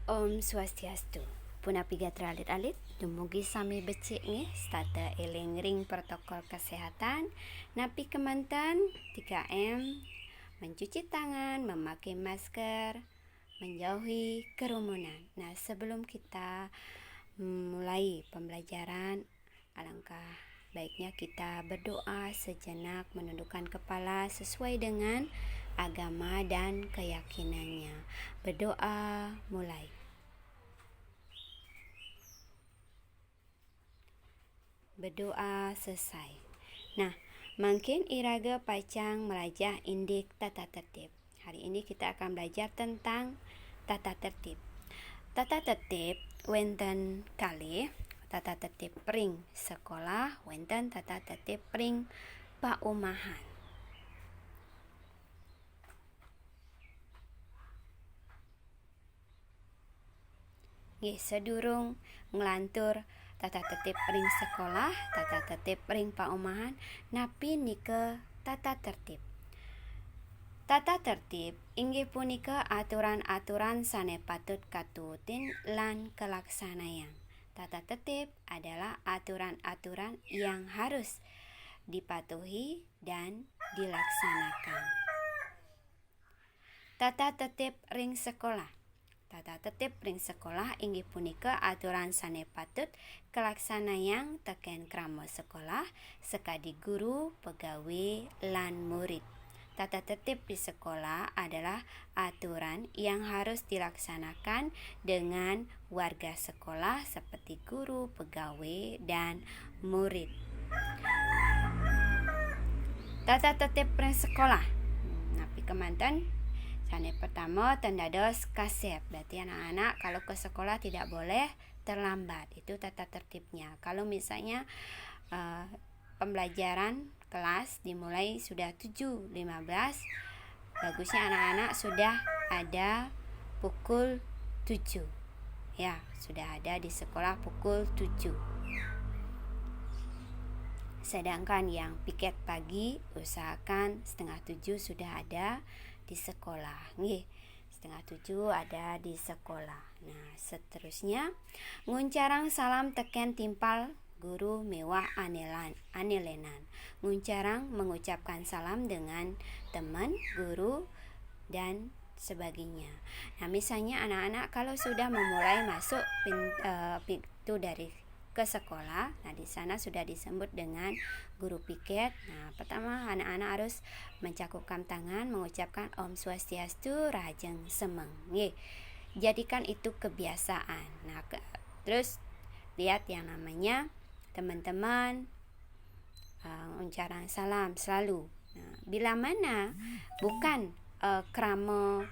Om Swastiastu. Punapiga teralit-alit, dumugi sami becik nggih, stata eling ring protokol kesehatan, napi kemantan 3M, mencuci tangan, memakai masker, menjauhi kerumunan. Nah, sebelum kita mulai pembelajaran, alangkah baiknya kita berdoa sejenak, menundukkan kepala sesuai dengan agama dan keyakinannya. Berdoa mulai. Berdoa selesai. Nah, makin iraga pacang melajah indik tata tertib. Hari ini kita akan belajar tentang tata tertib. Tata tertib wenten kali tata tertib pring sekolah, wenten tata tertib pring paumahan. Nggih, sedurung ngelantur tata tertib pring sekolah, tata tertib pring paumahan, napi nike tata tertib. Tata tertib inggih punika aturan-aturan sane patut katutin lan kelaksanaan. Tata tertib adalah aturan-aturan yang harus dipatuhi dan dilaksanakan. Tata tertib ring sekolah. Tata tertib ring sekolah inggih punika aturan sane patut kelaksanaan teken krama sekolah sekadi guru, pegawai, lan murid. Tata tertib di sekolah adalah aturan yang harus dilaksanakan dengan warga sekolah seperti guru, pegawai, dan murid. Tata tertib ring sekolah. Napi kemanten sane pertama tendados kasep. Berarti anak-anak kalau ke sekolah tidak boleh terlambat. Itu tata tertibnya. Kalau misalnya pembelajaran kelas dimulai sudah 7.15, bagusnya anak-anak sudah ada pukul 7. Ya, sudah ada di sekolah pukul 7. Sedangkan yang piket pagi usahakan 6:30 sudah ada di sekolah. Nggih, 6:30 ada di sekolah. Nah, seterusnya nguncarang salam teken timpal guru mewah anelenan. Nguncarang mengucapkan salam dengan teman, guru, dan sebagainya. Nah, misalnya anak-anak kalau sudah memulai masuk pintu dari ke sekolah, nah di sana sudah disebut dengan guru piket. Nah, pertama anak-anak harus mencakupkan tangan, mengucapkan Om Swastiastu, Rajeng Semeng. Jadikan itu kebiasaan. Nah, terus lihat yang namanya teman-teman ucapan salam selalu. Nah, bila mana bukan krama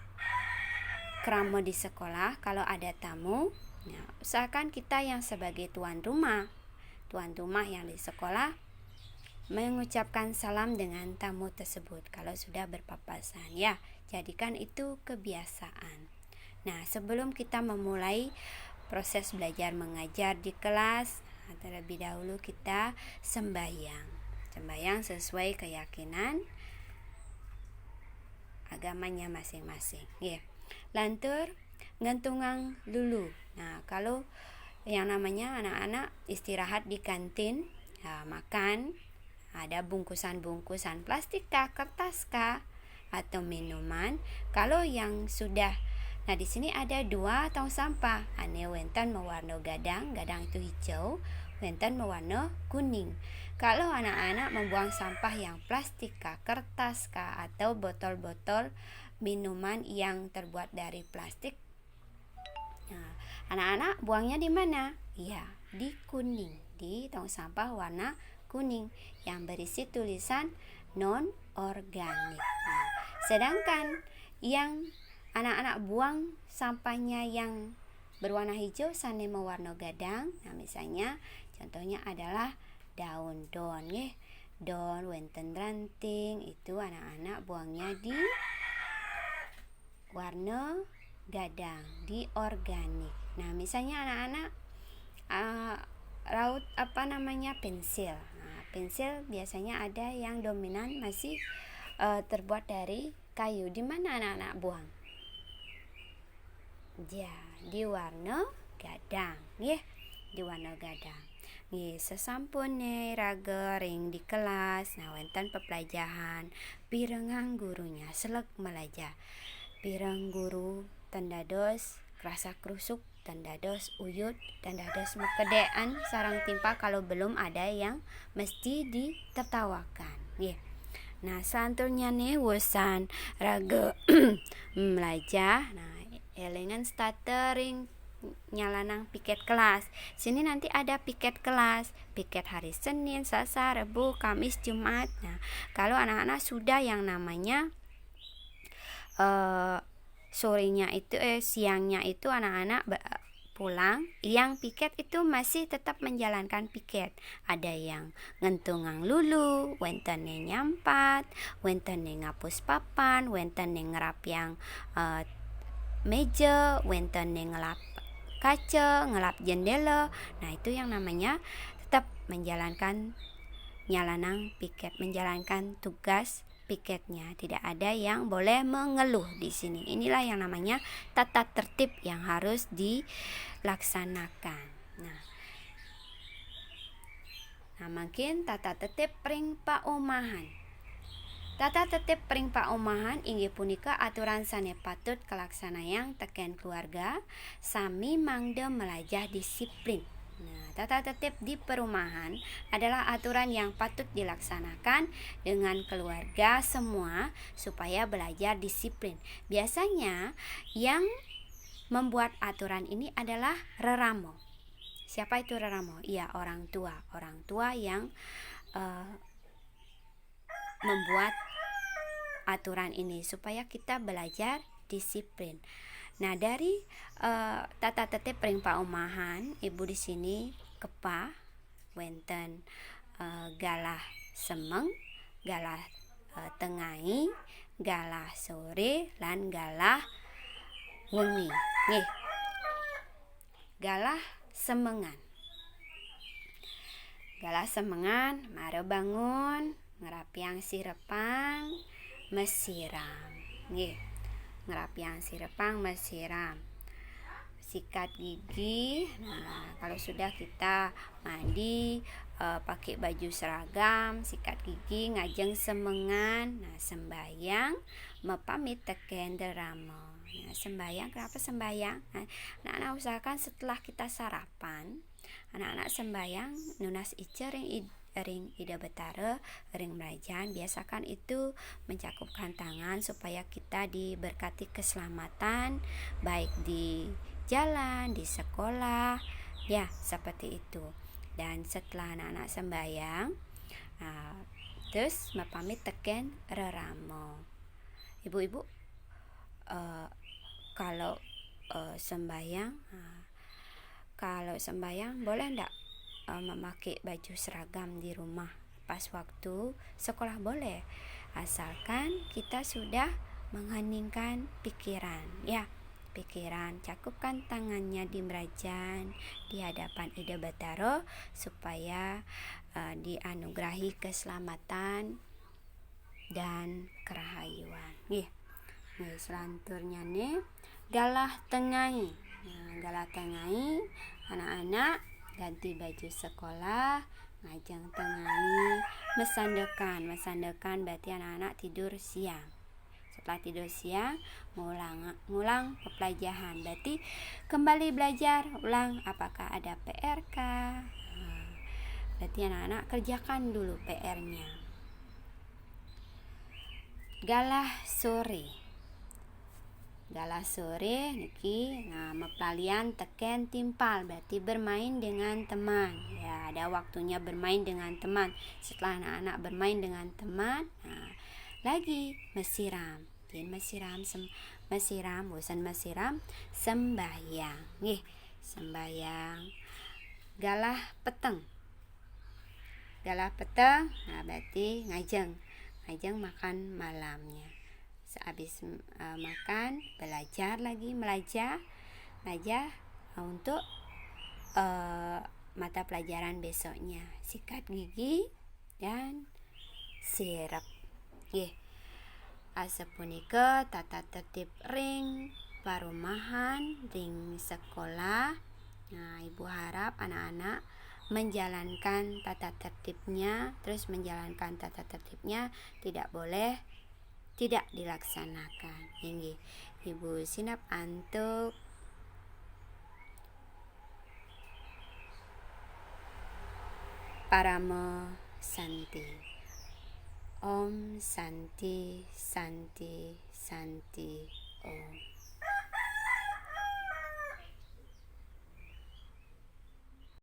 di sekolah, kalau ada tamu, nah, usahakan kita yang sebagai tuan rumah yang di sekolah mengucapkan salam dengan tamu tersebut kalau sudah berpapasan. Ya, jadikan itu kebiasaan. Nah, sebelum kita memulai proses belajar mengajar di kelas, terlebih dahulu kita sembahyang sesuai keyakinan agamanya masing-masing. Lantur ngentungang dulu. Nah, kalau yang namanya anak-anak istirahat di kantin, makan, ada bungkusan-bungkusan plastik kah, kertas kah, atau minuman. Kalau yang sudah, nah di sini ada 2 tong sampah. Ane wenten mewarna gadang itu hijau, wenten mewarna kuning. Kalau anak-anak membuang sampah yang plastik kah, kertas kah, atau botol-botol minuman yang terbuat dari plastik, nah, anak-anak buangnya di mana? Ya, di kuning, di tong sampah warna kuning yang berisi tulisan non organik. Nah, sedangkan yang anak-anak buang sampahnya yang berwarna hijau sane mewarna gadang. Nah, misalnya contohnya adalah daun-daun, daun wenten ranting, itu anak-anak buangnya di warna gadang, di organik. Nah, misalnya anak-anak raut pensil. Nah, pensil biasanya ada yang dominan masih terbuat dari kayu. Di mana anak-anak buang? Ja, diwarna gadang nggih, diwarna gadang. Nggih, sesampune raga ring di kelas, nah wonten pepelajahan pirengang gurunya selek melaja. Pireng guru tendados rasa krusuk, tendados uyut, tendados mekedean sarang timpa kalau belum ada yang mesti ditertawakan. Nggih. Nah, selanjutnya nih wusan raga melaja. Nah, elengan startering nyalanang piket kelas. Sini nanti ada piket kelas, piket hari Senin, Selasa, Rabu, Kamis, Jumat. Nah, kalau anak-anak sudah yang namanya sorenya itu siangnya itu anak-anak pulang, yang piket itu masih tetap menjalankan piket. Ada yang ngentungang lulu, wentene nyampat, wentene ngapus papan, wentene ngerap yang meja, wentene ngelap kaca, ngelap jendela. Nah, itu yang namanya tetap menjalankan nyalanang piket, menjalankan tugas piketnya. Tidak ada yang boleh mengeluh di sini. Inilah yang namanya tata tertib yang harus dilaksanakan. Nah, makin tata tertib ring paumahan. Tata tertib pring paumahan inggih punika aturan sane patut kalaksanayang teken keluarga sami mangde melajah disiplin. Nah, tata tertib di perumahan adalah aturan yang patut dilaksanakan dengan keluarga semua supaya belajar disiplin. Biasanya yang membuat aturan ini adalah reramo. Siapa itu reramo? Iya, orang tua. Orang tua yang membuat aturan ini supaya kita belajar disiplin. Nah, dari tata tertib ring paumahan, ibu di sini kepa wenten galah semeng, galah tengai, galah sore, lan galah wengi. Nggih. Galah semengan. Galah semengan, mare bangun, ngerapiang sirepang, mesiram. Nggih. Ngerapiang sirepang, mesiram. Sikat gigi. Nah, kalau sudah kita mandi, pakai baju seragam, sikat gigi, ngajeng semengan. Nah, sembayang, mepamit teken deramo. Nah, sembayang, kenapa sembayang? Nah, anak-anak usahakan setelah kita sarapan, anak-anak sembayang nunas ice ring ida betara, ring merajan. Biasakan itu mencakupkan tangan supaya kita diberkati keselamatan baik di jalan, di sekolah, ya seperti itu. Dan setelah anak-anak sembayang, terus mapamit teken reramo. Ibu-ibu kalau sembayang, kalau sembayang boleh ndak memakai baju seragam di rumah pas waktu sekolah? Boleh, asalkan kita sudah mengheningkan pikiran, ya. Pikiran, cakupkan tangannya di merajan di hadapan Ida Bataro supaya dianugerahi keselamatan dan kerahayuan. Nggih. Nah, selanjutnya nih galah tengai. Nah, galah tengai, anak-anak ganti baju sekolah, ngajeng tengai, mesandekan berarti anak-anak tidur siang. Setelah tidur siang, ngulang pepelajaran, berarti kembali belajar ulang. Apakah ada PR kah? Berarti anak-anak kerjakan dulu PR-nya. Galah sore. Galah sore niki, nah mepalian teken timpal, berarti bermain dengan teman. Ya, ada waktunya bermain dengan teman. Setelah anak-anak bermain dengan teman, nah lagi mesiram. Bosan mesiram, sembahyang. Nggih, sembahyang. Galah peteng. Galah peteng, nah berarti ngajeng makan malamnya. Sehabis makan, belajar lagi, belajar untuk mata pelajaran besoknya. Sikat gigi dan sirep. Nggih. Asepunika tata tertib ring perumahan, ring sekolah. Nah, Ibu harap anak-anak menjalankan tata tertibnya, terus menjalankan tata tertibnya tidak boleh tidak dilaksanakan. Ini Ibu Sinap antuk. Paramo Santi. Om Santi Santi Santi Om.